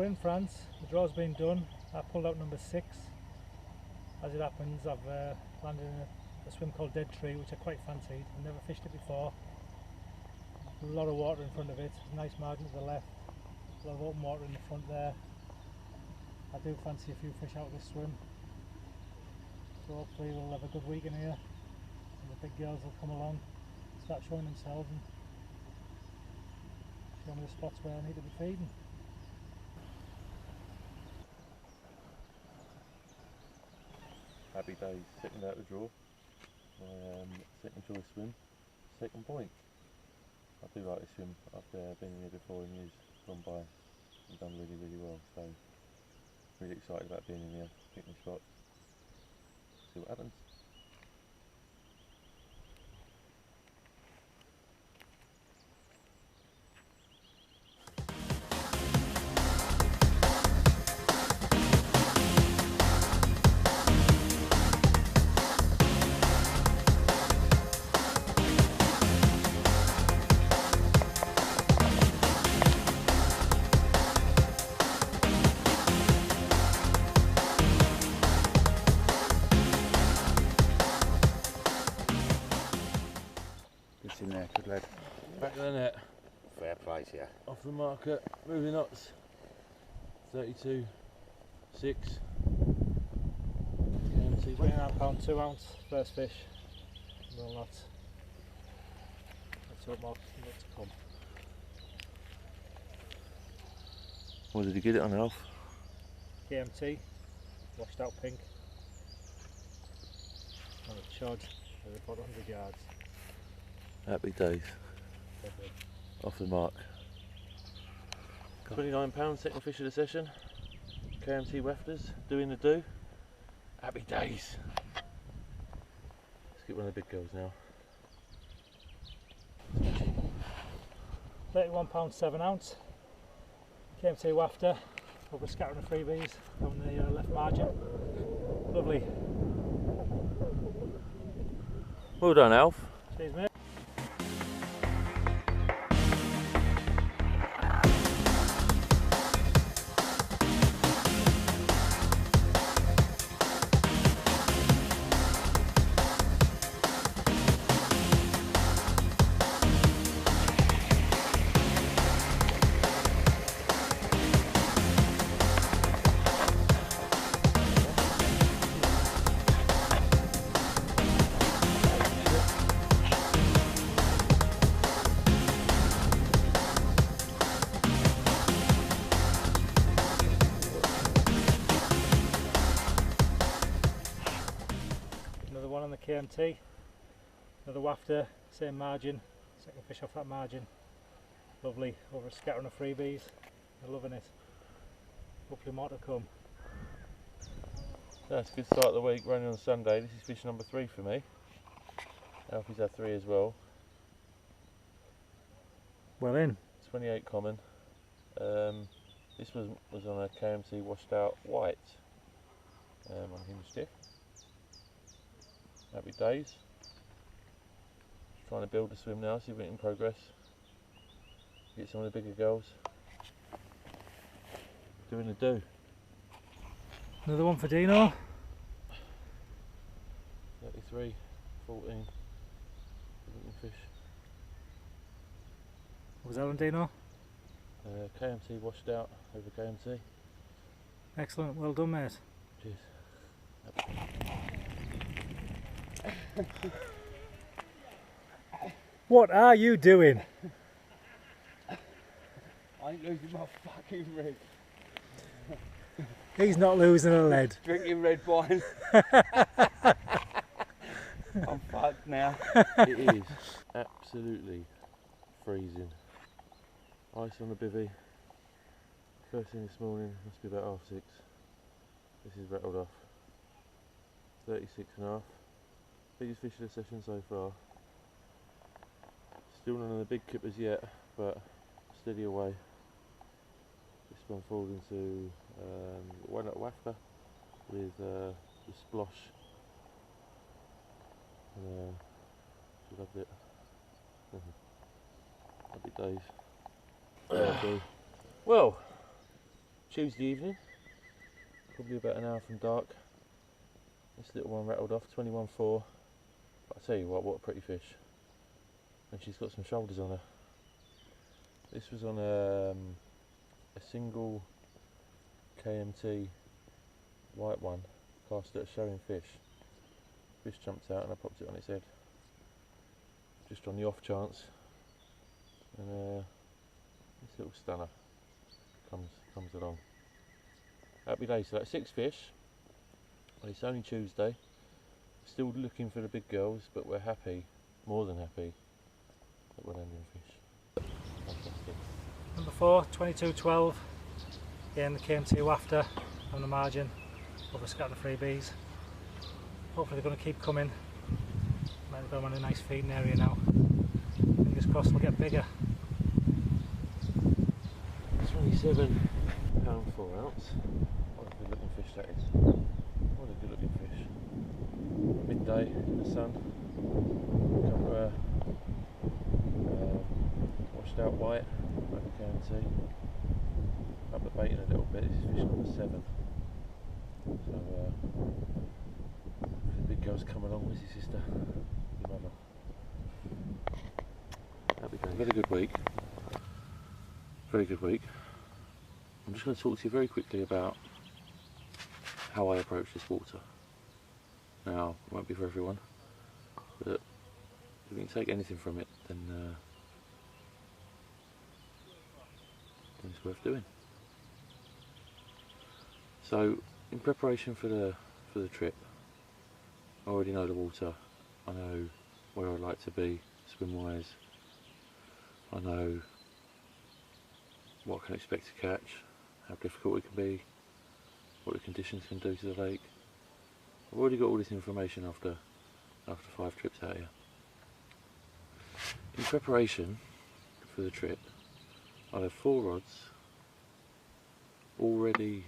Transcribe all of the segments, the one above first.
in France. The draw's been done. I pulled out number 6. As it happens, I've landed in a swim called Dead Tree, which I quite fancied. I've never fished it before. A lot of water in front of it, nice margin to the left, a lot of open water in the front there. I do fancy a few fish out of this swim, so hopefully we'll have a good week in here and the big girls will come along, start showing themselves and show me the spots where I need to be feeding. Happy days, second out the draw. My second choice swim, second point. I do like this swim. I've been in here before in years gone by and done really well, so really excited about being in here, picking spots, see what happens. It's in there, good lad. Back of the net. Fair price, yeah. Off the marker, Moulinotts. 32, 6. KMT. £29, 2 ounce, first fish. Moulinotts. Let's hope more to come. What did you get it on, Alf? KMT, washed out pink. On a chod, at about 100 yards. Happy days. Lovely. Off the mark. £29, second fish of the session. KMT Wafters, doing the do. Happy days. Let's get one of the big girls now. £31, 7 ounce. KMT Wafter, over scattering of freebies down the left margin. Lovely. Well done, Alf. Cheers, mate. Another one on the KMT, another wafter, same margin, second fish off that margin. Lovely, over a scattering of freebies, I'm loving it. Hopefully more to come. That's a good start of the week, running on Sunday. This is fish number 3 for me. Alfy's had 3 as well. Well in. 28 common. This was on a KMT washed out white on hinge stiff. Happy days. Just trying to build the swim now, see if it's in progress. Get some of the bigger girls. Doing the do. Another one for Deano. 33, 14. Looking fish. What was that on Deano? KMT washed out over KMT. Excellent, well done, mate. Cheers. What are you doing? I ain't losing my fucking red. He's not losing a lead. Drinking red wine. I'm fucked now. It is absolutely freezing. Ice on the bivvy. First thing this morning, must be about 6:30. This is rattled off. 36.5. Biggest fish of the session so far. Still none of the big kippers yet, but steady away. This one falls into one at wafter with the splosh. She loved it. Happy days. Well, Tuesday evening, probably about an hour from dark. This little one rattled off 21.4. But I tell you what a pretty fish. And she's got some shoulders on her. This was on a single KMT white one, cast at a showing fish. Fish jumped out and I popped it on its head, just on the off chance. And this little stunner comes along. Happy day. So that's 6 fish. It's only Tuesday. Still looking for the big girls, but we're happy, more than happy, that we're landing fish. Fantastic. Number 4, 22.12. Again, the KMT wafter on the margin over a scatter of freebies. Hopefully they're going to keep coming. Might have got them on a nice feeding area now. Fingers crossed they'll get bigger. 27 pound 4 ounce. What a good looking fish that is. What a good looking fish. Midday in the sun. Couple washed out white, like a KMT. Up the bait in a little bit. This is fish number 7. So the big girl's come along. Where's your sister? Your mother. Happy days. Very good week. Very good week. I'm just going to talk to you very quickly about how I approach this water. Now, it won't be for everyone, but if you can take anything from it, then it's worth doing. So, in preparation for the trip, I already know the water. I know where I'd like to be swim-wise. I know what I can expect to catch, how difficult it can be, what the conditions can do to the lake. I've already got all this information after 5 trips out here. In preparation for the trip, I'll have 4 rods already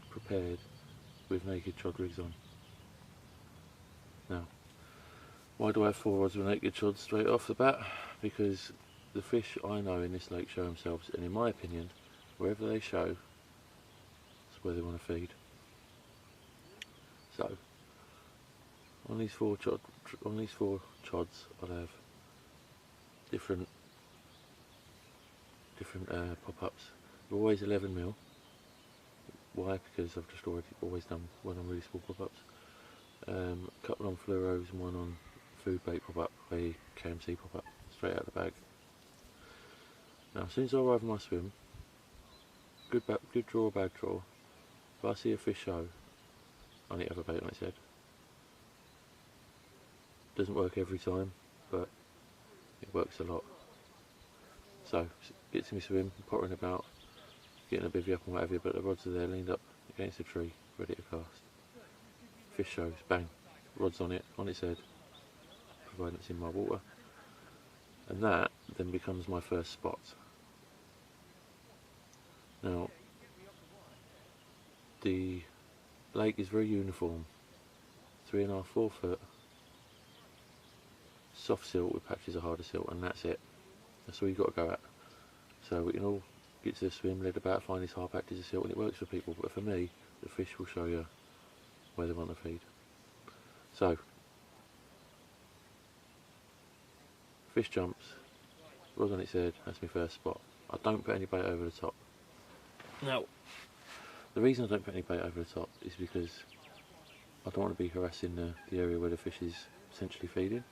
prepared with naked chod rigs on. Now, why do I have 4 rods with naked chod straight off the bat? Because the fish I know in this lake show themselves, and in my opinion, wherever they show, that's where they want to feed. So, on these 4 chods, I'll have different pop-ups. They're always 11mm. Why? Because I've just always done one on really small pop-ups. A couple on fluoros and one on food bait pop-up, a KMT pop-up, straight out of the bag. Now, as soon as I arrive in my swim, good draw or bad draw, if I see a fish show, I need to have a bait on its head. Doesn't work every time, but it works a lot. So, get to me swim, pottering about, getting a bivvy up and whatever, but the rods are there, leaned up against a tree, ready to cast. Fish shows, bang, rods on its head, providing it's in my water. And that then becomes my first spot. Now, the lake is very uniform, 3.5, 4 foot, soft silt with patches of harder silt, and that's it. That's all you've got to go at. So we can all get to the swim, lead about, find these hard patches of silt, and it works for people, but for me, the fish will show you where they want to feed. So, fish jumps, rod on its head, that's my first spot. I don't put any bait over the top. Now, the reason I don't put any bait over the top is because I don't want to be harassing the area where the fish is potentially feeding.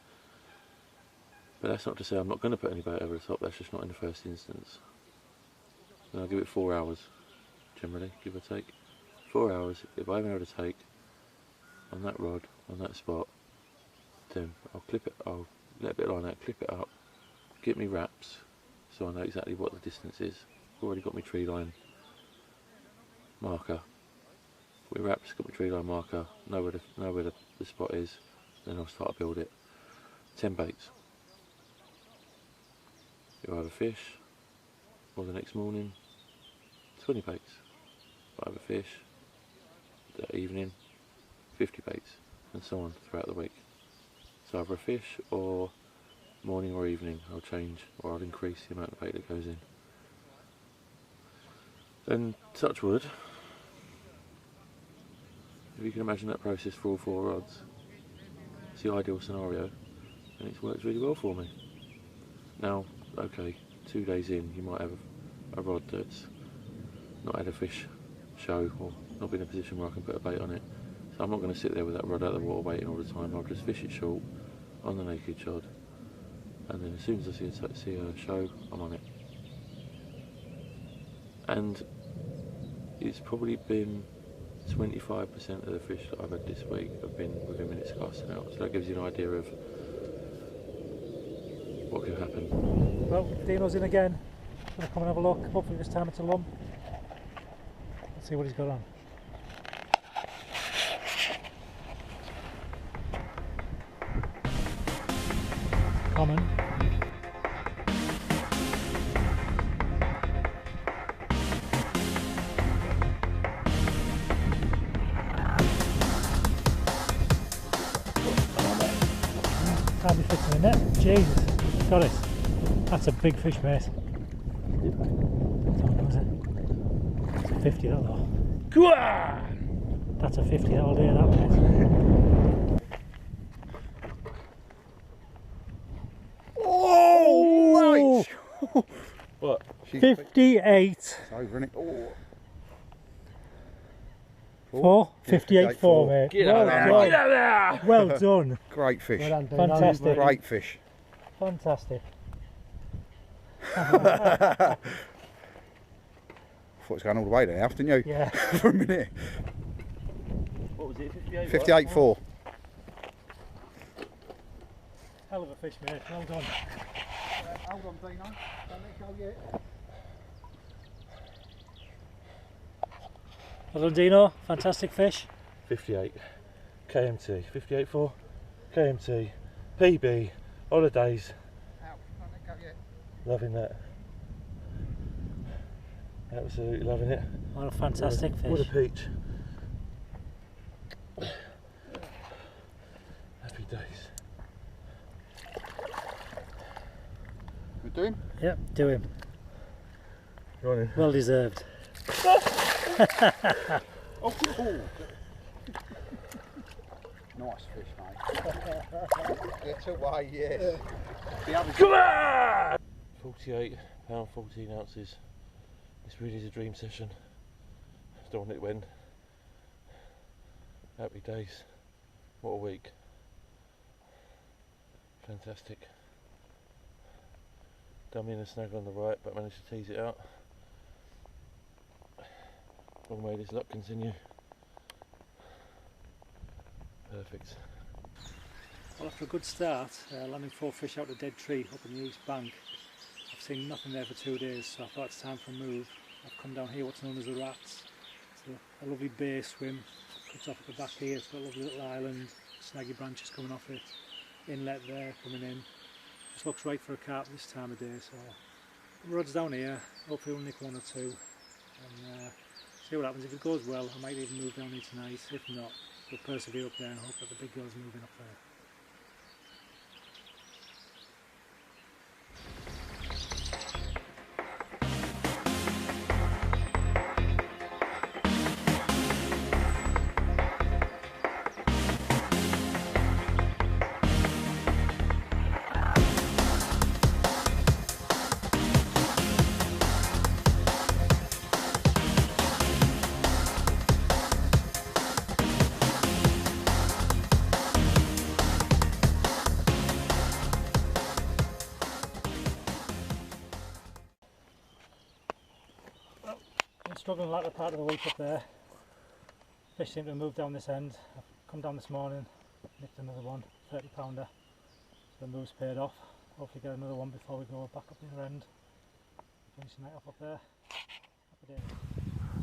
But that's not to say I'm not going to put any bait over the top, that's just not in the first instance. And I'll give it 4 hours, generally, give or take. 4 hours, if I haven't had a take on that rod, on that spot, then I'll clip it, I'll let a bit of line out, clip it up, get me wraps, so I know exactly what the distance is. I've already got my tree line marker. Got my wraps, got my tree line marker, know where the spot is, then I'll start to build it. 10 baits. You'll have a fish, or the next morning, 20 baits. If I have a fish, that evening, 50 baits, and so on throughout the week. So either a fish, or morning or evening, I'll change, or I'll increase the amount of bait that goes in. And touch wood, if you can imagine that process for all 4 rods, it's the ideal scenario, and it's worked really well for me. Now, okay, 2 days in, you might have a rod that's not had a fish show or not been in a position where I can put a bait on it. So I'm not going to sit there with that rod out of the water waiting all the time. I'll just fish it short on the naked shod, and then as soon as I see a show, I'm on it. And it's probably been 25% of the fish that I've had this week have been within minutes of casting out. So that gives you an idea of what can happen. Well, Deano's in again. Gonna come and have a look. Hopefully this time it's a lump. Let's see what he's got on. Common. Can't be fixing the net. Jesus. Got it. That's a big fish, mate. Was it? It's a 50 that though. That's a 50 that'll do that, mate. Oh, right. What? 58. It's over, isn't it? Oh. 4? 58 4, mate. Get Well out there. done. Get out there. Well done. Great fish. Fantastic. Great fish. Fantastic. I thought it was going all the way there, didn't you? Yeah. For a minute. What was it? 58? 58 4. Hell of a fish, mate. Well done. Hold on, Deano. Don't let go yet. Well done, Deano. Fantastic fish. 58. KMT. 58 4. KMT. PB. Holidays. Out. Don't let go yet. Loving that. Absolutely loving it. What a fantastic What a fish. peach. Happy days. We do him? Yep, do him. Go on in. Well deserved. Oh, nice fish, mate. Get away, yes. The other Come on! 48 pound 14 ounces. This really is a dream session. Don't want it to end. Happy days. What a week. Fantastic. Done me in a snag on the right, but managed to tease it out. Long may this luck continue. Perfect. Well, after a good start, landing 4 fish out of a dead tree up in the east bank, I've seen nothing there for 2 days, so I thought it's time for a move. I've come down here, what's known as the Rats. It's a lovely bay swim, cuts off at the back here, it's got a lovely little island, snaggy branches coming off it, inlet there coming in. Just looks right for a carp this time of day, so the rod's down here, hopefully we'll nick 1 or 2 and see what happens. If it goes well, I might even move down here tonight. If not, we'll persevere up there and hope that the big girl's moving up there. Struggling latter part of the week up there. Fish seem to have moved down this end. I've come down this morning, nicked another one, 30 pounder. So the move's paid off. Hopefully get another one before we go back up the other end. Finish the night off up there. Happy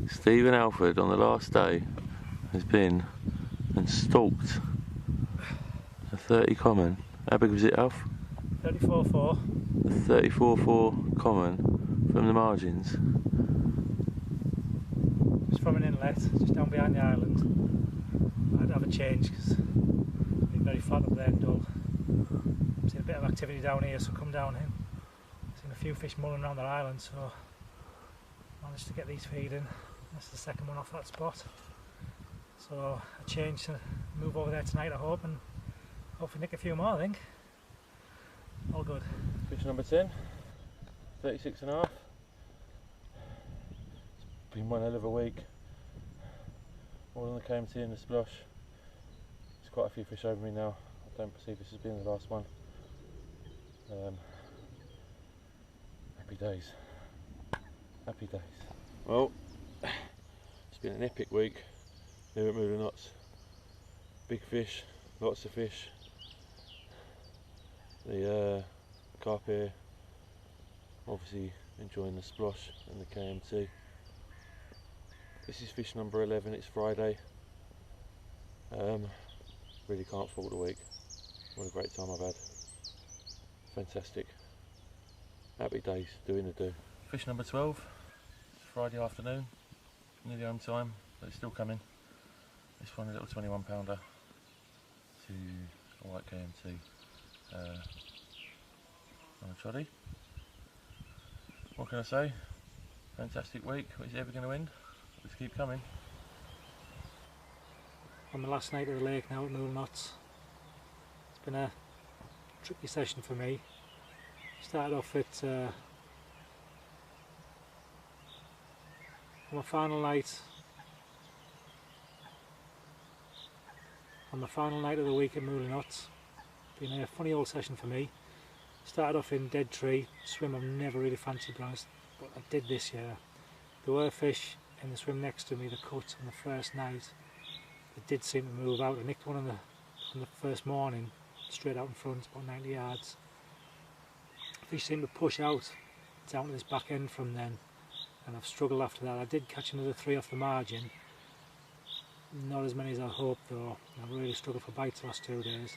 days. Stephen Alford on the last day has been and stalked a 30 common. How big was it, Alf? 34.4. A 34.4 common from the margins. It's from an inlet, just down behind the island. I'd have a change because it's been very flat up there and dull. I've seen a bit of activity down here, so come down in. Seen a few fish mulling around the island, so managed to get these feeding. This is the second one off that spot. So a change to move over there tonight, I hope, and hopefully nick a few more, I think. All good. Fish number 10, 36 and a half. It's been one hell of a week. All on the KMT and the splosh. There's quite a few fish over me now. I don't perceive this as being the last one. Happy days. Happy days. Well, it's been an epic week here at Moulinotts. Big fish, lots of fish. The carp here, obviously enjoying the splosh and the KMT. This is fish number 11, it's Friday. Really can't fault the week. What a great time I've had. Fantastic. Happy days, doing the do. Fish number 12, it's Friday afternoon, nearly home time, but it's still coming. This one, a little 21 pounder to a white KMT on a troddy. What can I say? Fantastic week. Is it ever going to end? Let's keep coming. On the last night of the lake now at Moulinotts. It's been a tricky session for me. Started off at on my final night of the week at Moulinotts. Been a funny old session for me. Started off in dead tree, swim I've never really fancied, to be honest, but I did this year. There were fish in the swim next to me that caught on the first night. They did seem to move out. I nicked one on the first morning, straight out in front, about 90 yards. Fish seemed to push out down to this back end from then, and I've struggled after that. I did catch another 3 off the margin. Not as many as I hoped though. I've really struggled for bites the last 2 days.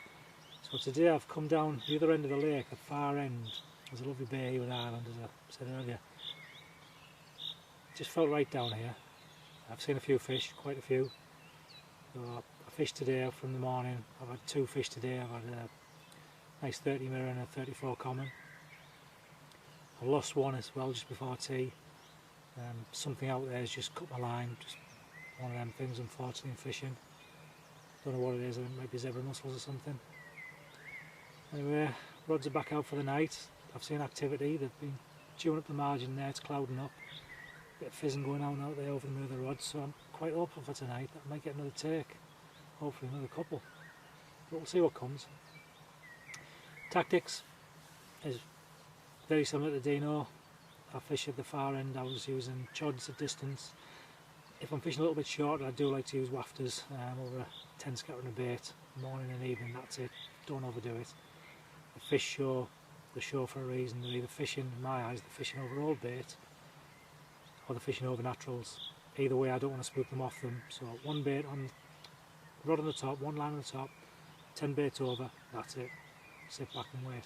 So today I've come down the other end of the lake, the far end. There's a lovely bay here with Ireland, as I said earlier. Just felt right down here. I've seen a few fish, quite a few. So I fished today from the morning. I've had 2 fish today. I've had a nice 30 mirror and a 34 common. I lost one as well just before tea. Something out there has just cut my line. Just one of them things, unfortunately, in fishing. Don't know what it is. I think it might be zebra mussels or something. Anyway, rods are back out for the night. I've seen activity. They've been chewing up the margin there. It's clouding up. Bit of fizzing going on out there over the middle of the rods, so I'm quite hopeful for tonight that I might get another take. Hopefully another couple. But we'll see what comes. Tactics is very similar to Deano. I fish at the far end. I was using chods at distance. If I'm fishing a little bit shorter, I do like to use wafters over a 10 scatter and a bait, morning and evening. That's it. Don't overdo it. The fish show the show for a reason. They're either fishing, in my eyes, they're fishing over old bait, or they're fishing over naturals. Either way, I don't want to spook them off them. So one bait on, rod on the top, one line on the top, 10 baits over. That's it. Sit back and wait.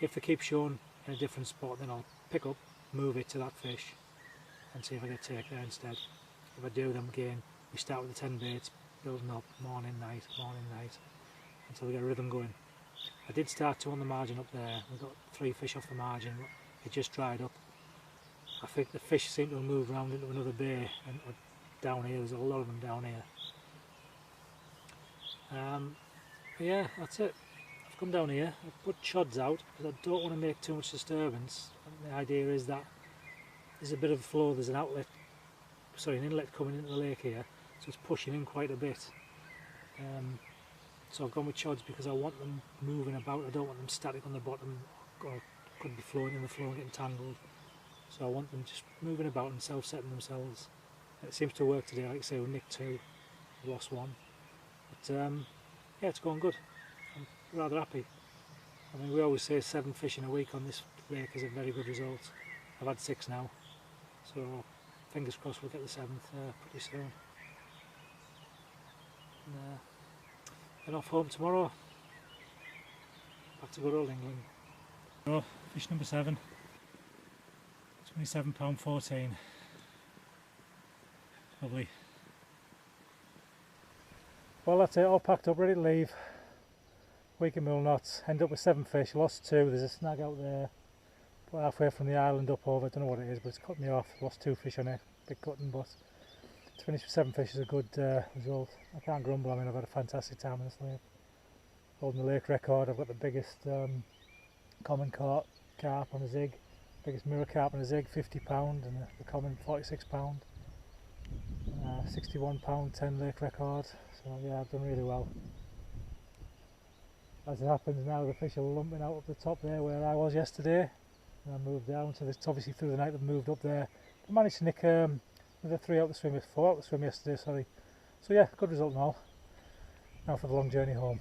If they keep showing in a different spot, then I'll pick up, move it to that fish, and see if I get take there instead. If I do, then again, we start with the 10 baits, building up morning, night, until we get a rhythm going. I did start 2 on the margin up there. We got 3 fish off the margin. It just dried up. I think the fish seem to have moved around into another bay, and down here. There's a lot of them down here. Yeah, that's it. I've come down here. I've put chods out because I don't want to make too much disturbance. And the idea is that there's a bit of flow. There's an outlet, sorry, an inlet coming into the lake here, so it's pushing in quite a bit. So I've gone with chods because I want them moving about. I don't want them static on the bottom, or could be flowing in the flow and getting tangled. So I want them just moving about and self-setting themselves. It seems to work today. Like I say, we nicked 2, lost 1. But yeah, it's going good. I'm rather happy. I mean, we always say 7 fish in a week on this lake is a very good result. I've had 6 now, so fingers crossed we'll get the 7th pretty soon. And off home tomorrow. Back to good old England. Oh, fish number 7. £27.14. Lovely. Well, that's it, all packed up, ready to leave. Week in Moulinotts, end up with 7 fish, lost 2, there's a snag out there. About halfway from the island up over, I don't know what it is, but it's cut me off. Lost 2 fish on it, big cutting, but to finish with 7 fish is a good result. I can't grumble. I mean, I've had a fantastic time in this lake. Holding the lake record, I've got the biggest common carp on a zig, biggest mirror carp on a zig, £50, and the common £46. £61 10 lake record. So yeah, I've done really well. As it happens now, the fish are lumping out up the top there where I was yesterday, and I moved down, so it's obviously through the night they've moved up there. I managed to nick another 4 out the swim yesterday, sorry. So yeah, good result and all. Now for the long journey home.